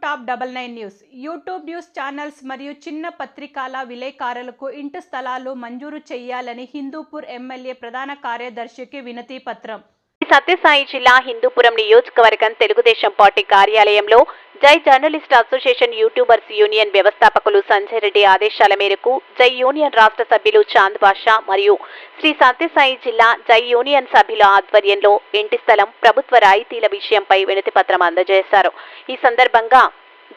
Top 99 news YouTube news channels మరియు చిన్న పత్రికల విలేకరులకు ఇంటి స్థలాలు మంజూరు చేయాలని హిందూపూర్ ఎమ్మెల్యే ప్రధాన కార్యదర్శికి వినతి పత్రం. సత్యసాయి జిల్లా హిందూపురం నియోజకవర్గం తెలుగుదేశం పార్టీ కార్యాలయంలో జై జర్నలిస్ట్ అసోసియేషన్ యూట్యూబర్స్ యూనియన్ వ్యవస్థాపకులు సంజయ్ రెడ్డి ఆదేశాల మేరకు జై యూనియన్ రాష్ట్ర సభ్యులు చాంద్ బాషా మరియు శ్రీ సత్యసాయి జిల్లా జై యూనియన్ సభ్యుల ఆధ్వర్యంలో ఇంటి స్థలం ప్రభుత్వ రాయితీల విషయంపై వినతి పత్రం అందజేశారు. ఈ సందర్భంగా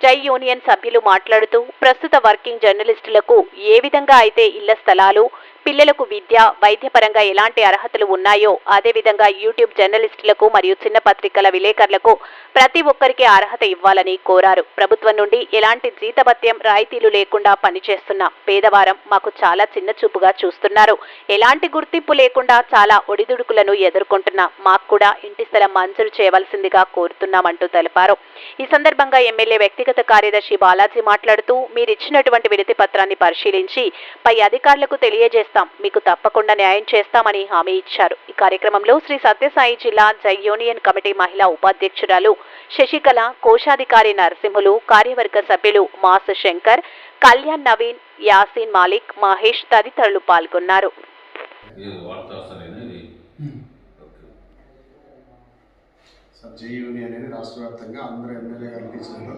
జై యూనియన్ సభ్యులు మాట్లాడుతూ ప్రస్తుత వర్కింగ్ జర్నలిస్టులకు ఏ విధంగా అయితే ఇళ్ల స్థలాలు, పిల్లలకు విద్య, వైద్యపరంగా ఎలాంటి అర్హతలు ఉన్నాయో అదేవిధంగా యూట్యూబ్ జర్నలిస్టులకు మరియు చిన్న పత్రికల విలేకరులకు ప్రతి ఒక్కరికి అర్హత ఇవ్వాలని కోరారు. ప్రభుత్వం నుండి ఎలాంటి జీతభత్యం రాయితీలు లేకుండా పనిచేస్తున్న పేదవారం మాకు చాలా చిన్న చూపుగా చూస్తున్నారు. ఎలాంటి గుర్తింపు లేకుండా చాలా ఒడిదుడుకులను ఎదుర్కొంటున్న మాకు కూడా ఇంటి స్థలం మంజూరు చేయవలసిందిగా కోరుతున్నామంటూ తెలిపారు. ఈ సందర్భంగా ఎమ్మెల్యే వ్యక్తిగత కార్యదర్శి బాలాజీ మాట్లాడుతూ మీరిచ్చినటువంటి వినతి పత్రాన్ని పరిశీలించి పై అధికారులకు తెలియజేస్తాం, మీకు తప్పకుండా న్యాయం చేస్తామని హామీ ఇచ్చారు. ఈ కార్యక్రమంలో శ్రీ సత్యసాయి జిల్లా జై యూనియన్ కమిటీ మహిళా ఉపాధ్యక్షురాలు శశికళ, కోశాధికారి నరసింహులు, కార్యవర్గ సభ్యులు మాస్ శంకర్, కళ్యాణ్, నవీన్, యాసిన్, మాలిక్, మహేష్ తదితరులు పాల్గొన్నారు. జై యూనియన్ అనేది రాష్ట్ర వ్యాప్తంగా అందరూ ఎమ్మెల్యే గారికి ఇచ్చినారు.